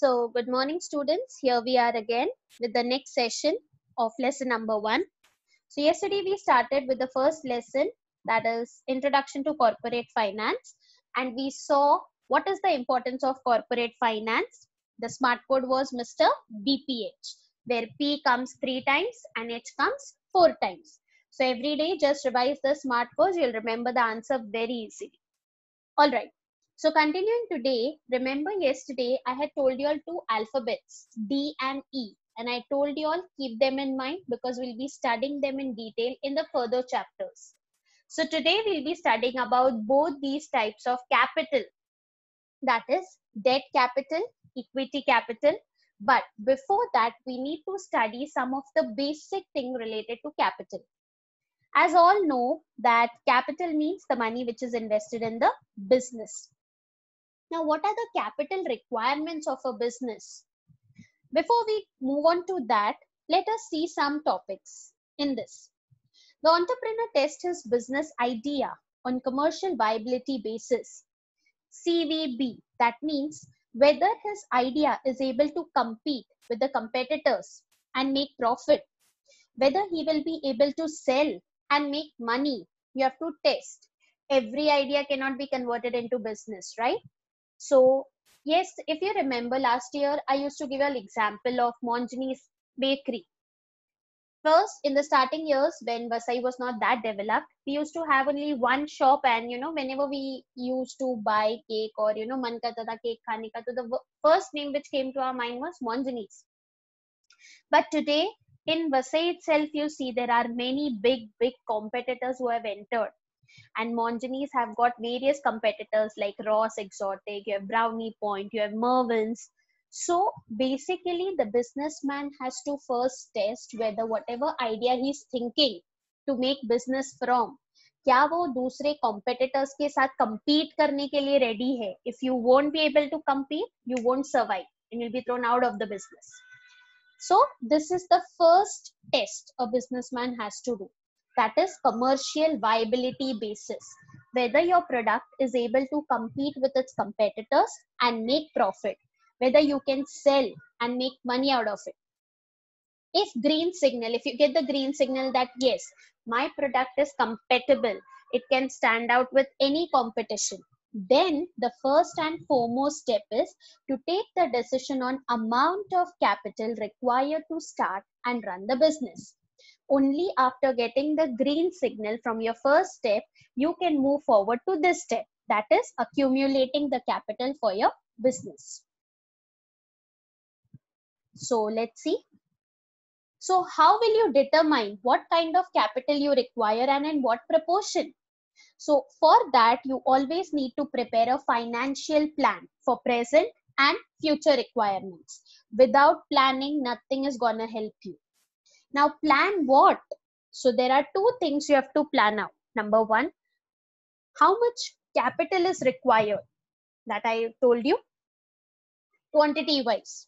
So, good morning, students. Here we are again with the next session of lesson number 1. So, yesterday we started with the first lesson, that is Introduction to Corporate Finance, and we saw what is the importance of corporate finance. The smart code was Mr. BPH, where P comes 3 times and H comes 4 times. So, every day just revise the smart codes, you'll remember the answer very easily. Alright. So continuing today, remember yesterday I had told you all two alphabets, D and E, and I told you all keep them in mind because we'll be studying them in detail in the further chapters. So today we'll be studying about both these types of capital, that is debt capital, equity capital. But before that, we need to study some of the basic thing related to capital. As all know that capital means the money which is invested in the business. Now, what are the capital requirements of a business? Before we move on to that, let us see some topics in this. The entrepreneur tests his business idea on commercial viability basis. CVB, that means whether his idea is able to compete with the competitors and make profit, whether he will be able to sell and make money. You have to test. Every idea cannot be converted into business, right? So yes, if you remember last year, I used to give an example of Monjani's bakery. First, in the starting years, when Vasai was not that developed, we used to have only one shop, and whenever we used to buy cake or man karta tha cake khane ka, so the first name which came to our mind was Monjani's. But today, in Vasai itself, you see there are many big competitors who have entered. And Monjani's have got various competitors like Ross Exotic, you have Brownie Point, you have Mervyn's. So basically, the businessman has to first test whether whatever idea he's thinking to make business from, क्या वो दूसरे competitors के साथ compete करने के लिए ready है? If you won't be able to compete, you won't survive and you'll be thrown out of the business. So this is the first test a businessman has to do. That is commercial viability basis. Whether your product is able to compete with its competitors and make profit. Whether you can sell and make money out of it. If you get the green signal that yes, my product is compatible, it can stand out with any competition, then the first and foremost step is to take the decision on amount of capital required to start and run the business. Only after getting the green signal from your first step, you can move forward to this step, that is accumulating the capital for your business. So let's see. So how will you determine what kind of capital you require and in what proportion? So for that, you always need to prepare a financial plan for present and future requirements. Without planning, nothing is gonna help you. Now plan what? So there are two things you have to plan out. Number one, how much capital is required? That I told you, quantity wise.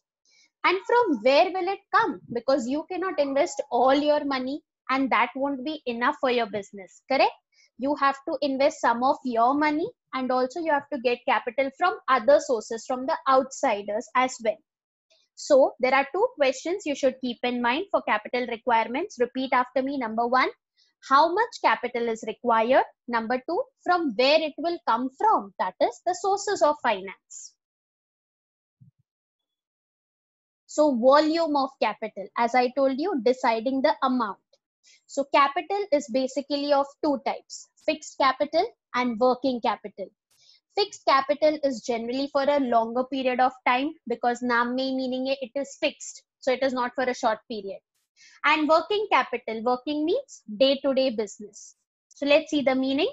And from where will it come? Because you cannot invest all your money and that won't be enough for your business, correct? You have to invest some of your money and also you have to get capital from other sources, from the outsiders as well. So there are two questions you should keep in mind for capital requirements. Repeat after me. Number one, how much capital is required? Number two, from where it will come from? That is the sources of finance. So volume of capital, as I told you, deciding the amount. So capital is basically of two types, fixed capital and working capital. Fixed capital is generally for a longer period of time because naam mein meaning it is fixed. So it is not for a short period. And working capital, working means day-to-day business. So let's see the meaning.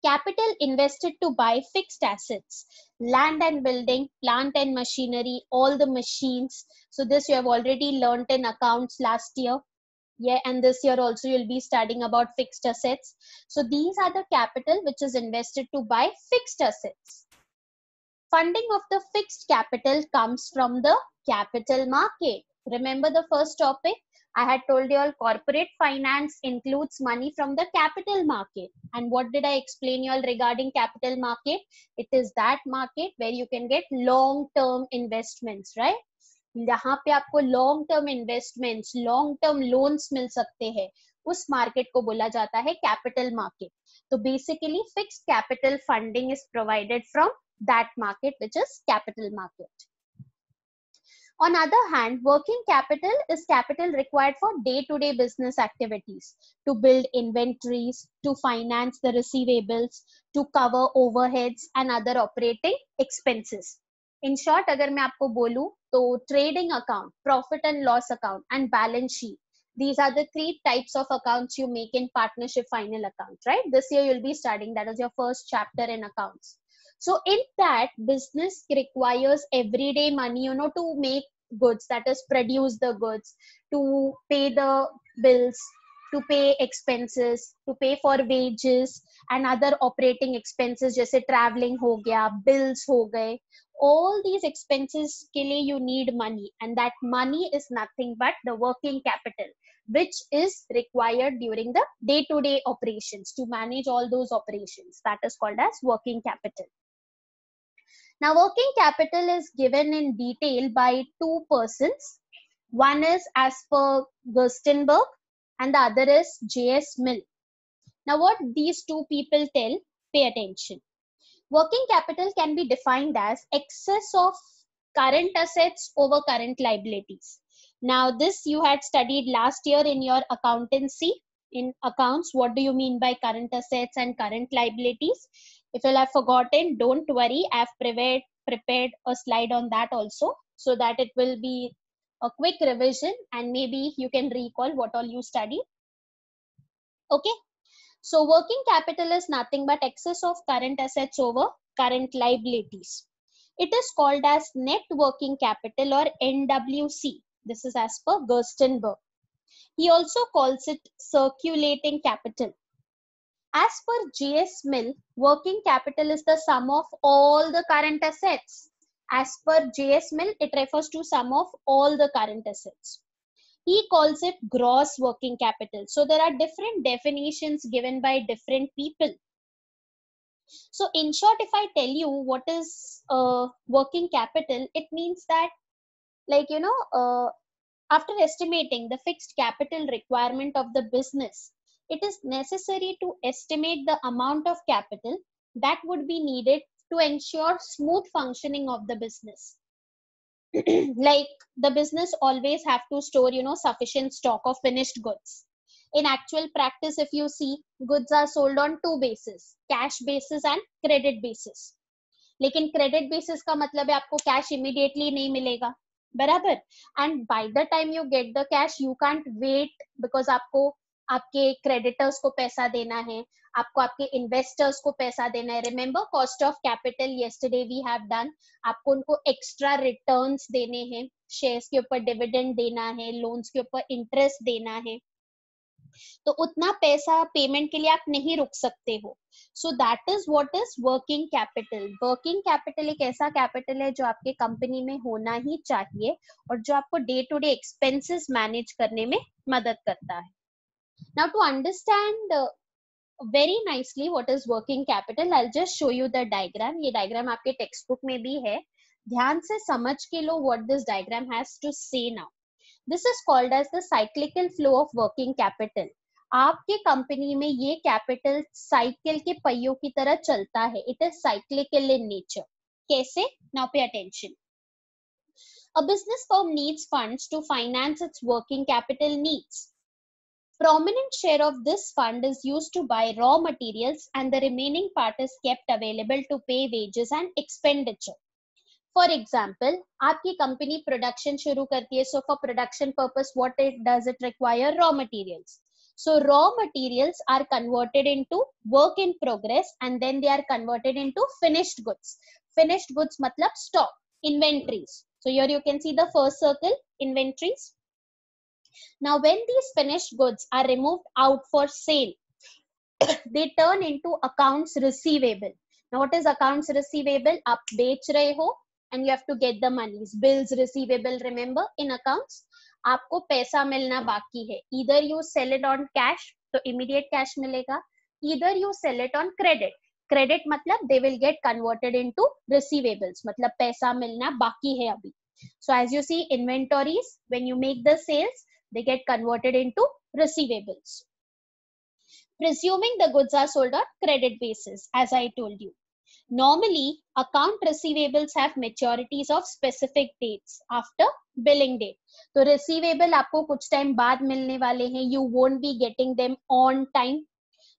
Capital invested to buy fixed assets, land and building, plant and machinery, all the machines. So this you have already learnt in accounts last year. Yeah, and this year also you'll be studying about fixed assets. So these are the capital which is invested to buy fixed assets. Funding of the fixed capital comes from the capital market. Remember the first topic? I had told you all corporate finance includes money from the capital market. And what did I explain you all regarding capital market? It is that market where you can get long-term investments, right? यहाँ पे आपको long term investments, long term loans मिल सकते हैं, उस market को बोला जाता है कैपिटल मार्केट. तो basically fixed capital funding is provided from that market which is capital market. On other hand, working capital is capital required for day-to-day business activities, to build inventories, to finance the receivables, to cover overheads and other operating expenses. In short, अगर मैं आपको बोलूं तो trading account, profit and loss account and balance sheet, these are the three types of accounts you make in partnership final account, right? This year you'll be studying, that is your first chapter in accounts. So in that, business requires everyday money, to make goods, that is produce the goods, to pay the bills, to pay expenses, to pay for wages and other operating expenses, जैसे traveling हो गया, bills हो गए. All these expenses के लिए you need money, and that money is nothing but the working capital, which is required during the day-to-day operations to manage all those operations. That is called as working capital. Now, working capital is given in detail by two persons. One is as per Gerstenberg and the other is J.S. Mill. Now, what these two people tell, pay attention. Working capital can be defined as excess of current assets over current liabilities. Now, this you had studied last year in your accountancy. In accounts, what do you mean by current assets and current liabilities? If you have forgotten, don't worry. I have prepared a slide on that also, so that it will be a quick revision and maybe you can recall what all you studied. Okay. So working capital is nothing but excess of current assets over current liabilities. It is called as net working capital or NWC. This is as per Gerstenberg. He also calls it circulating capital. As per J.S. Mill, working capital is the sum of all the current assets. As per J.S. Mill, it refers to sum of all the current assets. He calls it gross working capital. So there are different definitions given by different people. So in short, if I tell you what is working capital, it means that, like, after estimating the fixed capital requirement of the business, it is necessary to estimate the amount of capital that would be needed to ensure smooth functioning of the business. Like the business always have to store, sufficient stock of finished goods. In actual practice, if you see, goods are sold on two bases, cash basis and credit basis. लेकिन credit basis का मतलब है आपको cash immediately नहीं मिलेगा, बराबर. And by the time you get the cash, you can't wait, because आपको आपके creditors को पैसा देना है, आपको आपके investors को पैसा देना है. Remember cost of capital yesterday we have done. आपको उनको extra returns देने हैं, shares के ऊपर dividend देना है, loans के ऊपर interest देना है. तो उतना पैसा पेमेंट के लिए आप नहीं रुक सकते हो. So that is what is working capital. Working capital एक ऐसा कैपिटल है जो आपके कंपनी में होना ही चाहिए और जो आपको day to day expenses manage करने में मदद करता है. Now to understand very nicely what is working capital, I'll just show you the diagram. ये diagram आपके टेक्स्ट बुक में भी है, ध्यान से समझ के लो what this diagram has to say now. This is called as the cyclical flow of working capital. आपके कंपनी में ये कैपिटल साइकिल के पहियों की तरह चलता है. It is cyclical in nature. कैसे? Now pay attention. A business firm needs funds to finance its working capital needs. Prominent share of this fund is used to buy raw materials and the remaining part is kept available to pay wages and expenditure. For example, आपकी company production शुरू करती है, so for production purpose what does it require? Raw materials. So raw materials are converted into work in progress and then they are converted into finished goods. Finished goods matlab stock, inventories. So here you can see the first circle, inventories. Now when these finished goods are removed out for sale, they turn into accounts receivable. Now what is accounts receivable? आप बेच रहे हो, and you have to get the monies, bills receivable. Remember, in accounts आपको पैसा मिलना बाकी है. Either you sell it on cash, तो immediate cash मिलेगा. Either you sell it on credit. Credit मतलब they will get converted into receivables, मतलब पैसा मिलना बाकी है अभी. So as you see, inventories, when you make the sales, they get converted into receivables. Presuming the goods are sold on credit basis, as I told you. Normally, account receivables have maturities of specific dates after billing date. तो receivable आपको कुछ time बाद मिलने वाले हैं. You won't be getting them on time.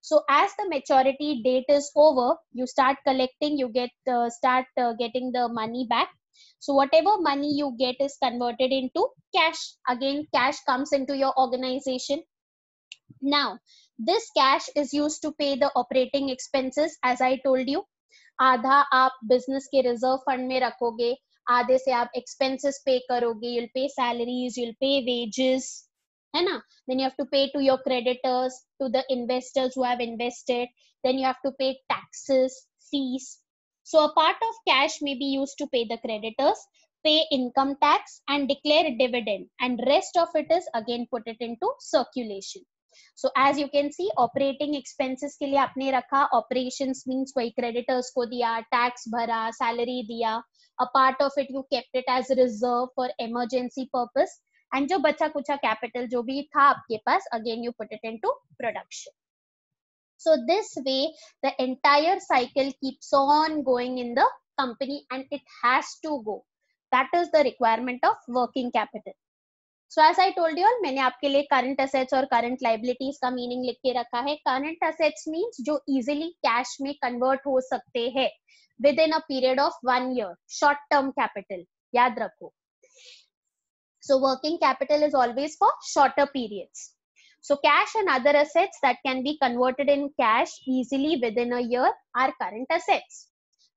So as the maturity date is over, you start collecting. You start getting the money back. So whatever money you get is converted into cash. Again, cash comes into your organization. Now, this cash is used to pay the operating expenses, as I told you. आधा आप business के reserve fund में रखोगे, आधे से आप expenses पे करोगे. you'll pay salaries, you'll pay wages, है ना. then you have to pay to your creditors, to the investors who have invested. then you have to pay taxes, fees. So a part of cash may be used to pay the creditors, pay income tax and declare dividend, and rest of it is again put it into circulation. So as you can see, operating expenses के लिए आपने रखा, operations means वही creditors को दिया, tax भरा, salary दिया. A part of it you kept it as reserve for emergency purpose, and जो बचा कुचा capital जो भी था आपके पास, again you put it into production. So this way the entire cycle keeps on going in the company, and it has to go. That is the requirement of working capital. So as I told you all, मैंने आपके लिए current assets और current liabilities का meaning लिख के रखा है. Current assets means जो easily cash में convert हो सकते हैं within a period of 1 year. Short term capital, याद रखो. So working capital is always for shorter periods. So cash and other assets that can be converted in cash easily within a year are current assets.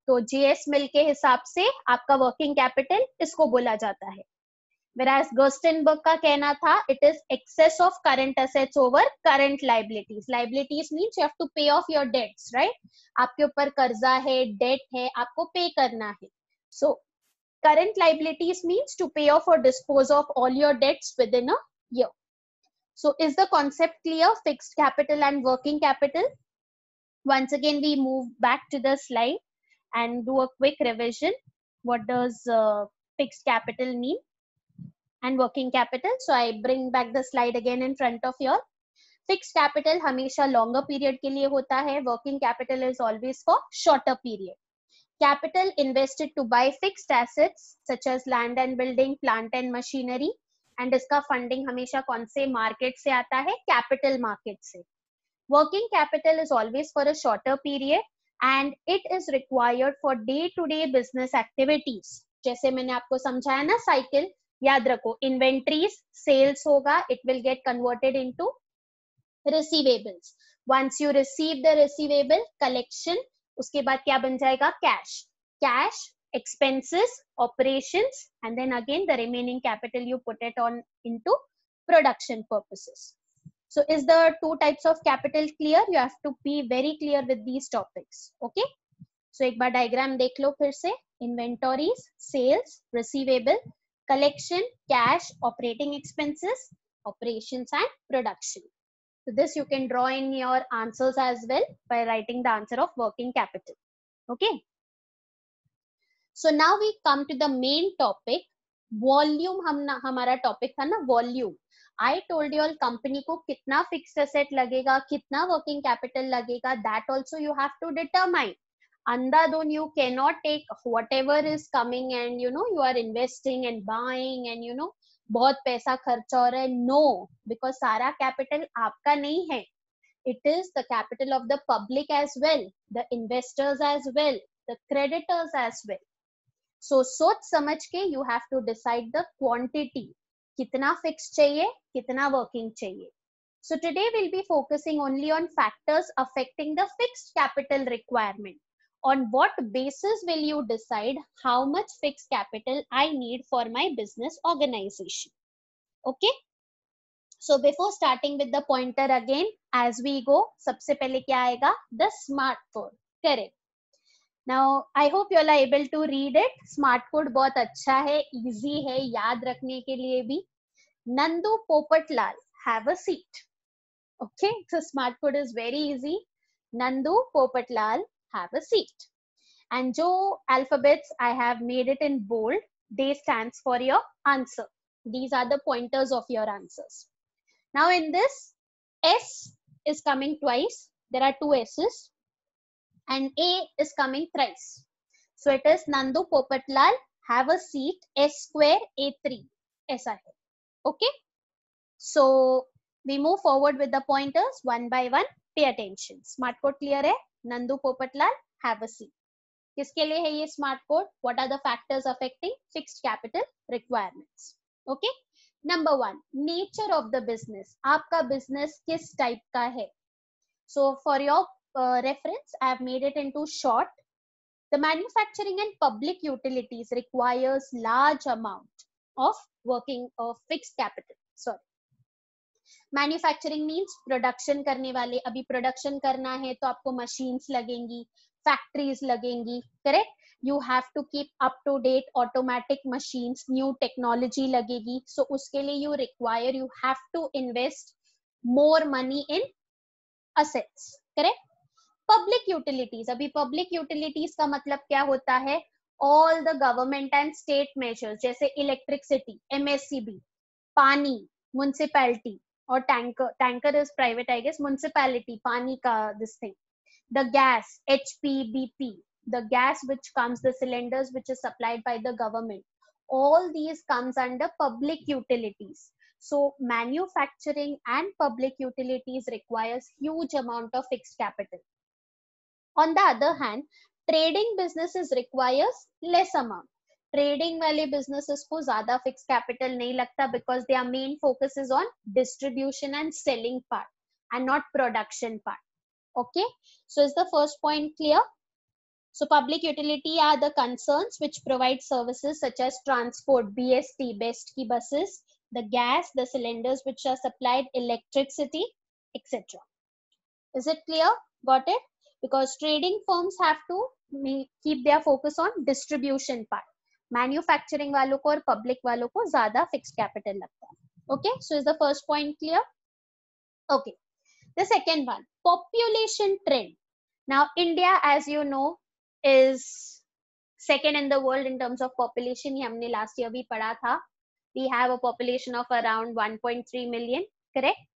तो JS मिल के हिसाब से आपका working capital इसको बोला जाता है. Whereas Gerstenberg का कहना था, it is excess of current assets over current liabilities. Liabilities means you have to pay off your debts, right? आपके ऊपर कर्जा है, debt है, आपको pay करना है. So current liabilities means to pay off or dispose of all your debts within a year. So is the concept clear? Fixed capital and working capital. Once again, we move back to the slide and do a quick revision. What does fixed capital mean? And working capital. So I bring back the slide again in front of you. Fixed capital हमेशा longer period के लिए होता है. Working capital is always for shorter period. Capital invested to buy fixed assets such as land and building, plant and machinery. And इसका funding हमेशा कौन से market से आता है? Capital market से. Working capital is always for a shorter period and it is required for day-to-day business activities. जैसे मैंने आपको समझाया ना cycle, याद रखो, inventories, sales होगा, it will get converted into receivables. Once you receive the receivable, collection, उसके बाद क्या बन जाएगा? Cash. Cash, expenses, operations, and then again the remaining capital you put it on into production purposes. So is the two types of capital clear? You have to be very clear with these topics. Okay. So एक बार diagram देख लो फिर से. Inventories, sales, receivable, collection, cash, operating expenses, operations and production. So this you can draw in your answers as well by writing the answer of working capital. Okay. So now we come to the main topic. Volume हमारा topic था ना, volume. I told you all company को कितना fixed asset लगेगा, कितना working capital लगेगा, that also you have to determine. Andhadhun, you cannot take whatever is coming and you are investing and buying and बहुत पैसा खर्चा हो रहा है. No, because सारा capital आपका नहीं है. It is the capital of the public as well, the investors as well, the creditors as well. So सोच समझ के you have to decide the quantity. कितना fixed चाहिए, कितना working चाहिए. So today we'll be focusing only on factors affecting the fixed capital requirement. On what basis will you decide how much fixed capital I need for my business organization? Okay. So before starting with the pointer again, as we go, सबसे पहले क्या आएगा? The smartphone. Correct. Now I hope you all are able to read it. Smart code बहुत अच्छा है, easy है याद रखने के लिए भी. Nandu Popatlal, have a seat. Okay, so smart code is very easy. Nandu Popatlal, have a seat. And jo alphabets I have made it in bold, they stands for your answer. These are the pointers of your answers. Now in this, S is coming twice. There are two S's. And A is coming thrice. So it is Nandu Popatlal, have a seat, S square A3. ऐसा है. Okay. So we move forward with the pointers one by one. Pay attention. Smart code clear है? Nandu Popatlal, have a seat. किसके लिए है ये smart code? What are the factors affecting fixed capital requirements? Okay. Number one, nature of the business. आपका business किस type का है? So for your reference, I have made it into short. The manufacturing and public utilities requires large amount of working of fixed capital. Sorry. Manufacturing means production करने वाले. अभी production करना है तो आपको मशीन्स लगेंगी, फैक्ट्रीज लगेंगी, correct. You have to keep up to date automatic machines, new technology लगेगी. सो उसके लिए you require, you have to invest more money in assets, correct. Public utilities, अभी पब्लिक यूटिलिटीज का मतलब क्या होता है? All the government and state measures, जैसे इलेक्ट्रिसिटी, एमएससीबी, पानी, municipality, or tanker is private, I guess. Municipality, pani ka this thing. The gas, HPBP, the gas which comes, the cylinders which is supplied by the government, all these comes under public utilities. So manufacturing and public utilities requires huge amount of fixed capital. On the other hand, trading businesses requires less amount. Trading वाले businesses को ज्यादा fix capital नहीं लगता, because their main focus is on distribution and selling part and not production part. Okay, so is the first point clear? So public utility are the concerns which provide services such as transport, BST, BEST की buses, the gas, the cylinders which are supplied, electricity, etcetera. Is it clear? Got it? Because trading firms have to keep their focus on distribution part. Manufacturing वालों को और public वालों को ज्यादा fixed capital लगता है. Okay, so is the first point clear? Okay, the second one, population trend. Now India, as you know, is second in the world in terms of population. ये हमने लास्ट ईयर भी पढ़ा था. We have a population of around 1.3 million, correct.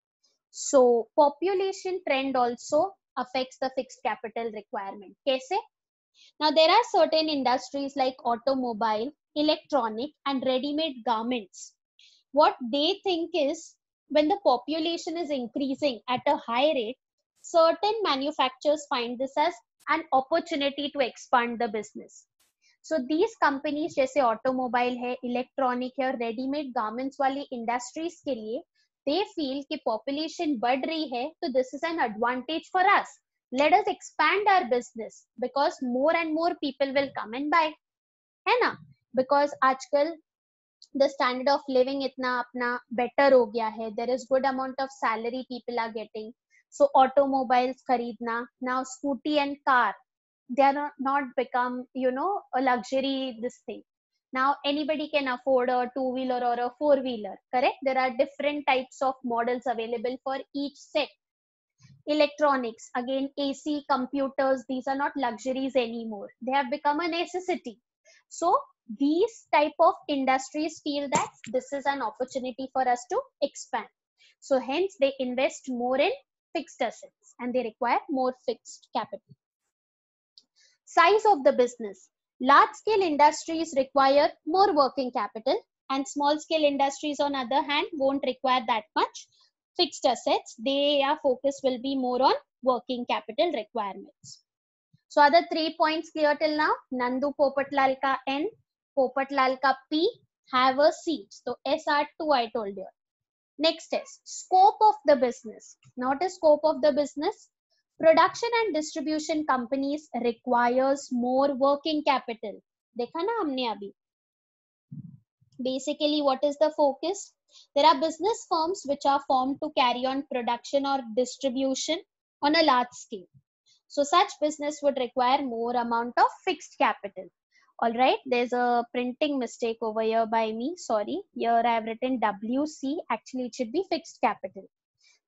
So population trend also affects the fixed capital requirement. कैसे? Now there are certain industries like automobile, electronic and ready-made garments. What they think is, when the population is increasing at a high rate, certain manufacturers find this as an opportunity to expand the business. So these companies जैसे automobile है, electronic है और ready-made garments वाली industries के लिए they feel कि population बढ़ रही है, तो this is an advantage for us. Let us expand our business because more and more people will come and buy, है ना? Because आजकल the standard of living इतना अपना better हो गया है. There is good amount of salary people are getting. So automobiles खरीदना, now scooty and car, they are not become, you know, a luxury this thing. Now anybody can afford a two-wheeler or a four-wheeler, correct? There are different types of models available for each set. Electronics, again, AC, computers, these are not luxuries anymore. They have become a necessity. So these type of industries feel that this is an opportunity for us to expand. So hence they invest more in fixed assets and they require more fixed capital. Size of the business. Large scale industries require more working capital and small scale industries on other hand won't require that much fixed assets. Their focus will be more on working capital requirements. So are the 3 points clear till now? Nandu Popatlal ka N, Popatlal ka P, have a seat. So SR2 I told you. Next is scope of the business. Now what is scope of the business? Production and distribution companies requires more working capital. देखा ना हमने अभी. Basically, what is the focus? There are business firms which are formed to carry on production or distribution on a large scale. So such business would require more amount of fixed capital. All right, there's a printing mistake over here by me, sorry. Here I have written WC, actually it should be fixed capital.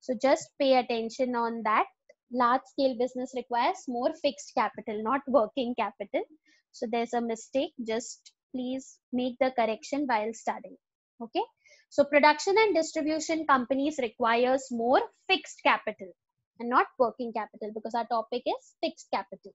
So just pay attention on that. Large scale business requires more fixed capital, not working capital. So there's a mistake, just please make the correction while studying. Okay, so production and distribution companies requires more fixed capital and not working capital, because our topic is fixed capital.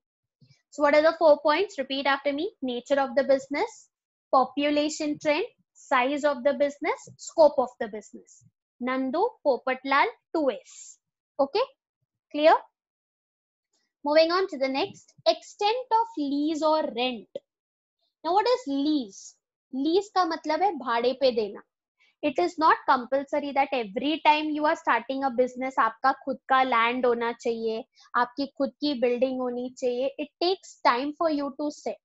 So what are the 4 points? Repeat after me. Nature of the business, population trend, size of the business, scope of the business. Nandu, Popatlal, 2S. Okay, clear? Moving on to the next, extent of lease or rent. Now what is lease? Lease का मतलब है भाड़े पे देना. It is not compulsory that every time you are starting a business आपका खुद का land होना चाहिए, आपकी खुद की building होनी चाहिए. It takes time for you to set.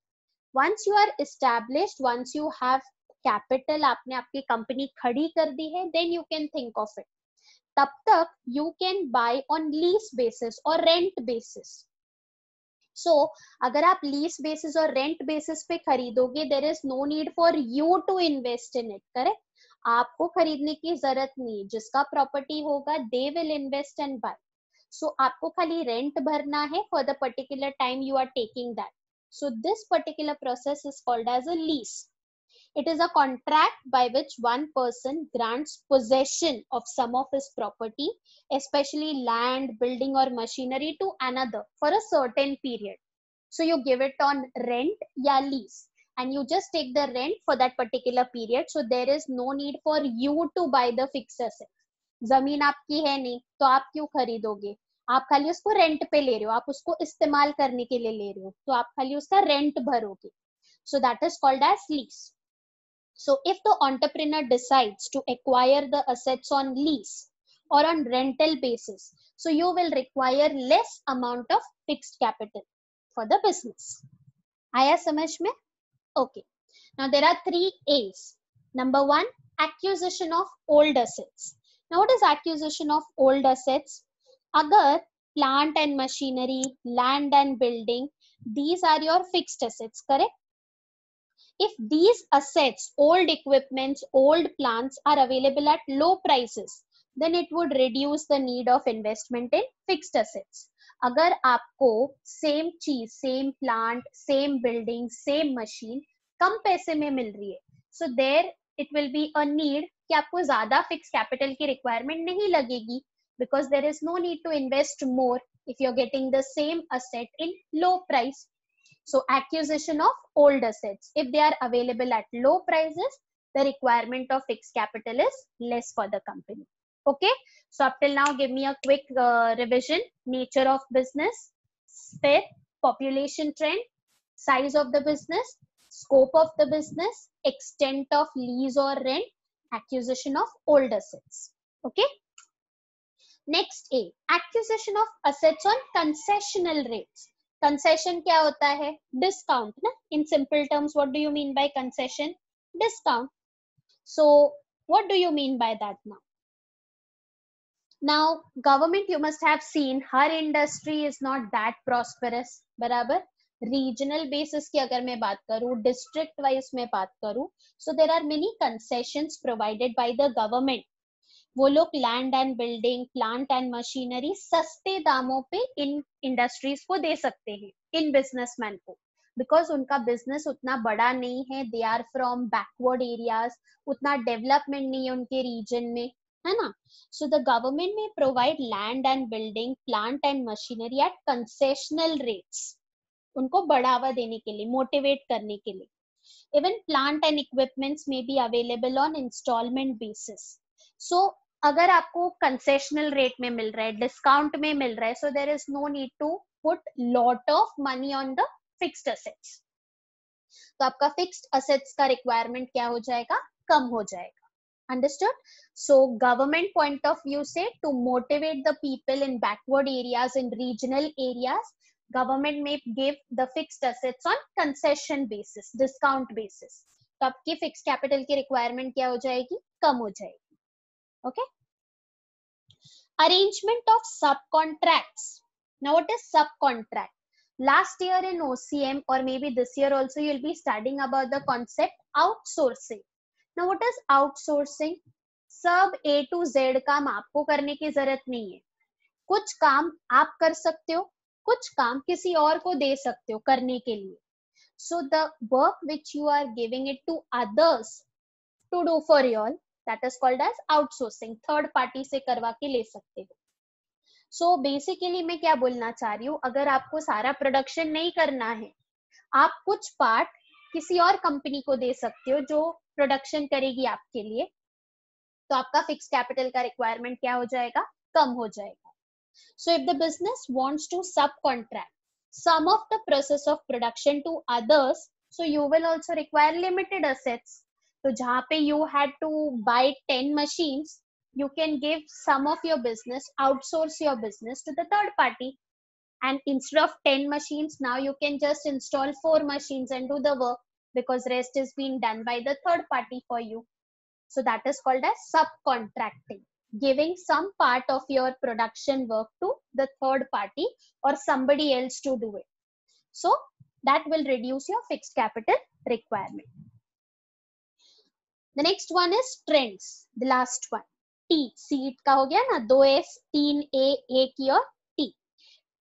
Once you are established, once you have capital, आपने आपकी company खड़ी कर दी है, then you can think of it. तब तक you can buy on lease basis or rent basis. So अगर आप lease basis और rent basis पे खरीदोगे, there is no need for you to invest in it, correct? आपको खरीदने की जरूरत नहीं, जिसका प्रॉपर्टी होगा they will invest and buy. So आपको खाली रेंट भरना है for the particular time you are taking that. So this particular process is called as a lease. It is a contract by which one person grants possession of some of his property, especially land, building or machinery, to another for a certain period. So you give it on rent या lease, and you just take the rent for that particular period. So there is no need for you to buy the fixed asset. जमीन आपकी है नहीं तो आप क्यों खरीदोगे? आप खाली उसको रेंट पे ले रहे हो, आप उसको इस्तेमाल करने के लिए ले रहे हो, तो आप खाली उसका rent भरोगे. So that is called as lease. So if the entrepreneur decides to acquire the assets on lease or on rental basis, so you will require less amount of fixed capital for the business. आया समझ में? Okay. Now there are 3 A's. Number 1, acquisition of old assets. Now what is acquisition of old assets? अगर plant and machinery, land and building, these are your fixed assets, correct? If these assets, old equipments, old plants are available at low prices, then it would reduce the need of investment in fixed assets. अगर आपको same चीज, same plant, same building, same machine कम पैसे में मिल रही है, so there it will be a need कि आपको ज्यादा fixed capital की requirement नहीं लगेगी, because there is no need to invest more if you're getting the same asset in low price. So acquisition of old assets, if they are available at low prices, the requirement of fixed capital is less for the company. Okay, so up till now give me a quick revision. Nature of business, sphere, population trend, size of the business, scope of the business, extent of lease or rent, acquisition of old assets. Okay, next A, acquisition of assets on concessional rates. Concession क्या होता है? Discount ना. In simple terms what do you mean by concession? Discount. So what do you mean by that now? Now government, you must have seen, her industry is not that prosperous, बराबर. Regional basis की अगर मैं बात करूं, district wise में बात करूं, so there are many concessions provided by the government. वो लोग land and building, plant and machinery सस्ते दामों पे इन इंडस्ट्रीज को दे सकते हैं, इन बिजनेसमैन को, बिकॉज उनका बिजनेस उतना बड़ा नहीं है, they are from backward areas, उतना डेवलपमेंट नहीं है उनके रीजन में, है ना. So the government may provide land and building, plant and machinery at concessional rates, उनको बढ़ावा देने के लिए, मोटिवेट करने के लिए. Even plant and equipments may be available on installment basis. So अगर आपको कंसेशनल रेट में मिल रहा है, डिस्काउंट में मिल रहा है, so there is no need to put lot of money on the fixed assets. तो आपका फिक्स्ड असेट्स का रिक्वायरमेंट क्या हो जाएगा? कम हो जाएगा. Understood? So government point of view से, to motivate the people in backward areas, in regional areas, government may give the fixed assets on concession basis, discount basis. तो आपकी फिक्स्ड कैपिटल की रिक्वायरमेंट क्या हो जाएगी? कम हो जाएगी. Okay. Arrangement of subcontracts. Now what is subcontract? Last year in OCM or maybe this year also you'll be studying about the concept outsourcing. Now what is outsourcing? सब A to Z काम आपको करने की जरूरत नहीं है. कुछ काम आप कर सकते हो, कुछ काम किसी और को दे सकते हो करने के लिए. So the work which you are giving it to others to do for you all, that is called as outsourcing. Third party से करवा के ले सकते हो. सो बेसिकली मैं क्या बोलना चाह रही हूँ, अगर आपको सारा प्रोडक्शन नहीं करना है, आप कुछ पार्ट किसी और कंपनी को दे सकते हो जो प्रोडक्शन करेगी आपके लिए, तो आपका फिक्स कैपिटल का रिक्वायरमेंट क्या हो जाएगा, कम हो जाएगा. So if the business wants to subcontract some of the process of production to others, so you will also require limited assets. तो जहाँ पे you had to buy 10 machines, you can give some of your business, outsource your business to the third party, and instead of 10 machines, now you can just install 4 machines and do the work, because rest is being done by the third party for you. So that is called as subcontracting, giving some part of your production work to the third party or somebody else to do it. So that will reduce your fixed capital requirement. The next one is trends, the last one. T, seat का हो गया ना, 2S 3A 1 और T.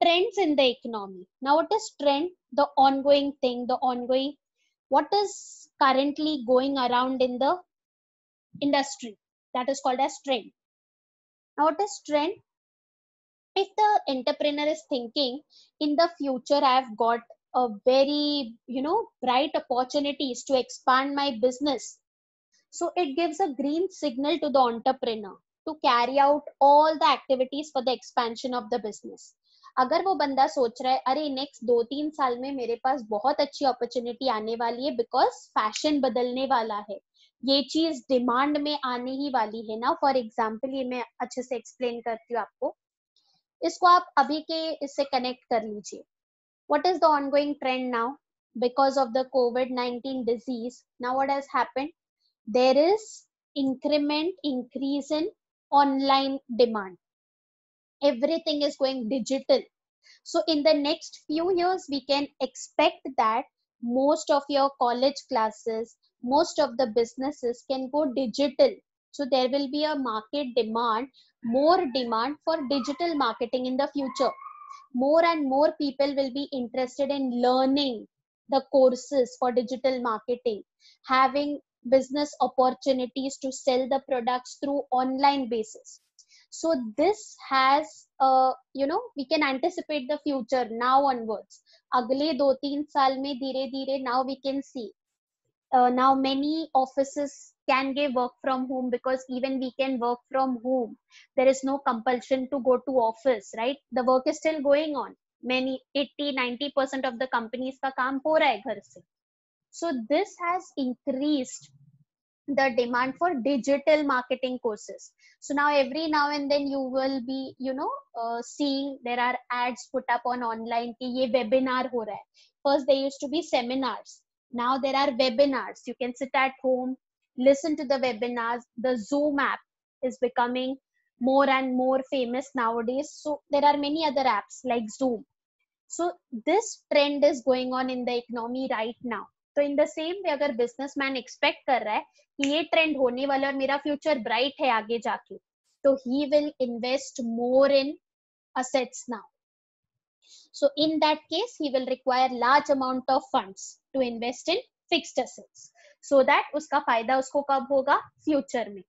Trends in the economy. Now what is trend? The ongoing thing, the ongoing, what is currently going around in the industry, that is called as trend. Now what is trend? If the entrepreneur is thinking in the future I have got a very bright opportunities to expand my business, so it gives a green signal to the entrepreneur to carry out all the activities for the expansion of the business. अगर वो बंदा सोच रहा है अरे next 2-3 साल में मेरे पास बहुत अच्छी अपॉर्चुनिटी आने वाली है, बिकॉज फैशन बदलने वाला है, ये चीज डिमांड में आने ही वाली है ना. फॉर एग्जाम्पल ये मैं अच्छे से एक्सप्लेन करती हूँ आपको, इसको आप अभी के इससे कनेक्ट कर लीजिए. What is the ongoing trend now? Because of the COVID-19 disease, now what has happened? There is increase in online demand. Everything is going digital. So in the next few years, we can expect that most of your college classes, most of the businesses can go digital. So there will be a market demand, more demand for digital marketing in the future. More and more people will be interested in learning the courses for digital marketing, having business opportunities to sell the products through online basis. So this has we can anticipate the future now onwards. अगले 2-3 साल में धीरे धीरे now we can see now many offices can give work from home, because even we can work from home. There is no compulsion to go to office, right? The work is still going on. Many 80-90% of the companies का काम हो रहा है घर से. So this has increased the demand for digital marketing courses. So now every now and then you will be seeing there are ads put up on online कि ये webinar हो रहा है. First there used to be seminars, now there are webinars. You can sit at home, listen to the webinars. The Zoom app is becoming more and more famous nowadays. So there are many other apps like Zoom. So this trend is going on in the economy right now. तो in the same way अगर businessman expect कर रहा है कि ये trend होने वाला और मेरा फ्यूचर ब्राइट है आगे जाके, तो he will invest more in assets now. So in that case he will require large amount of funds to invest in fixed assets, so that उसका फायदा उसको कब होगा, फ्यूचर में.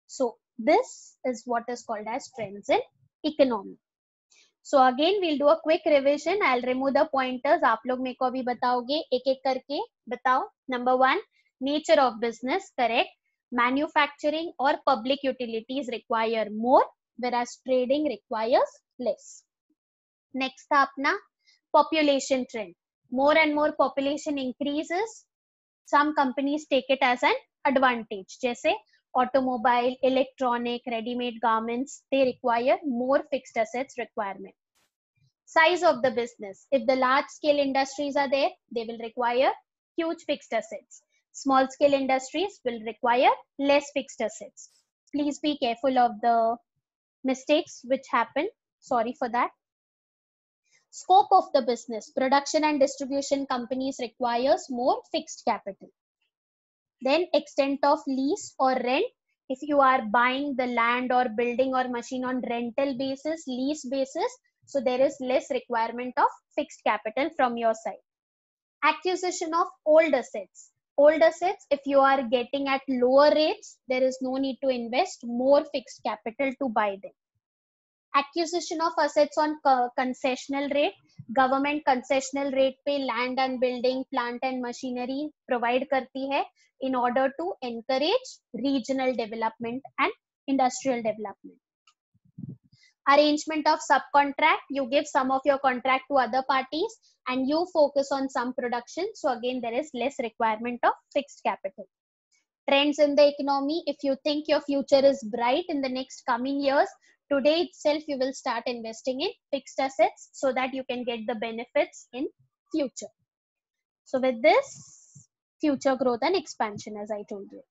So this is what is called as trends in economy. So again we'll do a quick revision. I'll remove the pointers. आप लोग मेरे को अभी बताओगे एक एक करके. बताओ. Number 1, nature of business, correct. Manufacturing or public utilities require more, whereas trading requires less. Next था अपना population trend. More and more population increases. Some companies take it as an advantage. जैसे automobile, electronic, ready-made garments, they require more fixed assets requirement. Size of the business. If the large scale industries are there, they will require huge fixed assets. Small scale industries will require less fixed assets. Please be careful of the mistakes which happen. Sorry for that. Scope of the business. Production and distribution companies requires more fixed capital. Then extent of lease or rent. If you are buying the land or building or machine on rental basis, lease basis, so there is less requirement of fixed capital from your side. Acquisition of old assets. Old assets, if you are getting at lower rates, there is no need to invest more fixed capital to buy them. Acquisition of assets on concessional rate. Government concessional rate पे land and building, plant and machinery provide करती है in order to encourage regional development and industrial development. Arrangement of subcontract. You give some of your contract to other parties and you focus on some production. So again, there is less requirement of fixed capital. Trends in the economy. If you think your future is bright in the next coming years, today itself you will start investing in fixed assets so that you can get the benefits in future. So with this, future growth and expansion, as I told you.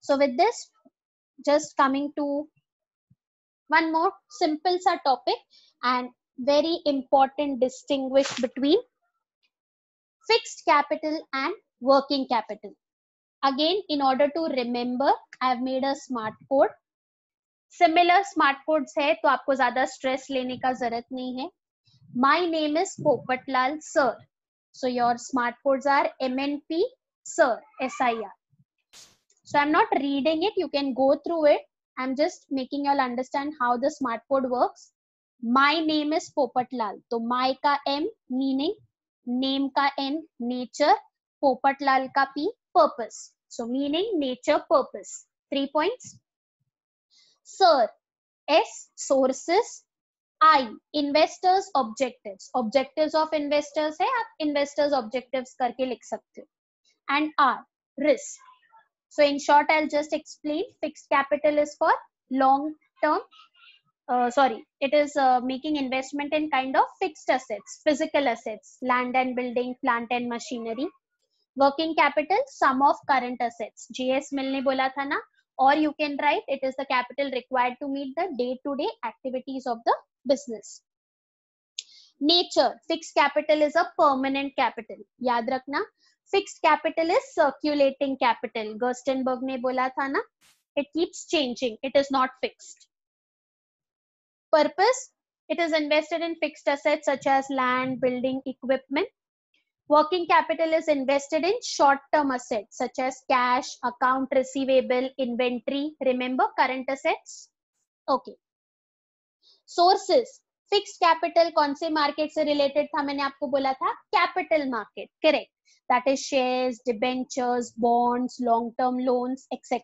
So with this, just coming to one more simple sa topic and very important distinguish between fixed capital and working capital. Again, in order to remember, I have made a smart code. Similar smart codes है तो आपको ज़्यादा stress लेने का ज़रूरत नहीं है. My name is Popatlal Sir. So your smart codes are MNP Sir, SIR. So I'm not reading it. You can go through it. I'm just making you all understand how the smart code works. My name is Popatlal. तो my का M meaning, name का N nature, Popatlal का P purpose. So meaning, nature, purpose. 3 points. Sir, S sources, I investors objectives. Objectives of investors है, आप investors objectives करके लिख सकते हो. And R risk. So in short, I'll just explain. Fixed capital is for long term. It is making investment in kind of fixed assets, physical assets, land and building, plant and machinery. Working capital, sum of current assets. JS Mill ने बोला था ना, or you can write it is the capital required to meet the day-to-day activities of the business. Nature, fixed capital is a permanent capital. याद रखना, fixed capital is circulating capital. Gerstenberg ने बोला था ना, it keeps changing. It is not fixed. Purpose, it is invested in fixed assets such as land, building, equipment. Working capital is invested in short-term assets such as cash, account receivable, inventory. Remember current assets? Okay. Sources, fixed capital कौन से market से related था मैंने आपको बोला था? Capital market, correct. That is shares, debentures, bonds, long-term loans, etc.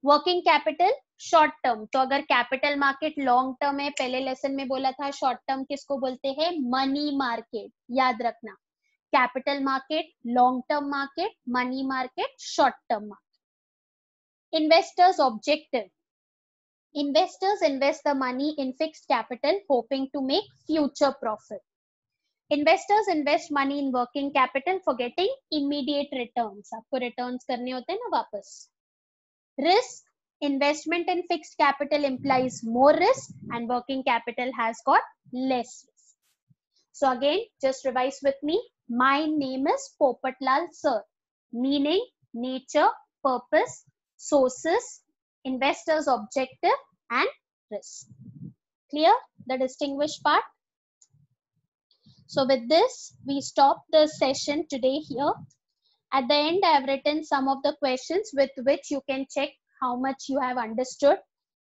Working capital, short term. तो अगर capital market long term है, पहले lesson में बोला था short term किसको बोलते हैं? Money market. याद रखना. Capital market, long-term market, money market, short-term market. Investors' objective. Investors invest the money in fixed capital hoping to make future profit. Investors invest money in working capital for getting immediate returns. आपको returns करने होते हैं ना वापस. Risk. Investment in fixed capital implies more risk and working capital has got less risk. So again, just revise with me. My name is Popatlal Sir, meaning, nature, purpose, sources, investors' objective and risk. Clear the distinguished part? So with this, we stop the session today here. At the end, I have written some of the questions with which you can check how much you have understood.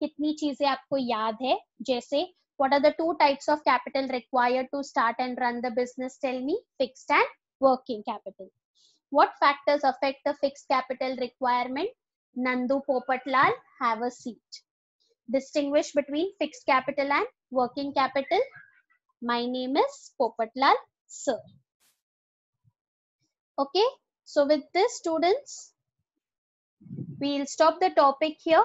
कितनी चीजें आपको याद है? जैसे, what are the two types of capital required to start and run the business? Tell me, fixed and working capital. What factors affect the fixed capital requirement? Nandu Popatlal, have a seat. Distinguish between fixed capital and working capital. My name is Popatlal Sir. Okay, so with this, students, we'll stop the topic here.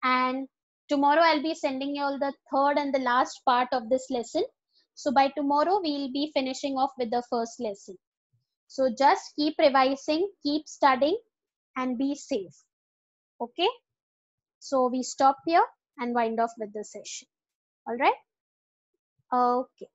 And tomorrow I'll be sending you all the third and the last part of this lesson. So by tomorrow we'll be finishing off with the first lesson. So just keep revising, keep studying and be safe. Okay. So we stop here and wind off with the session. All right. Okay.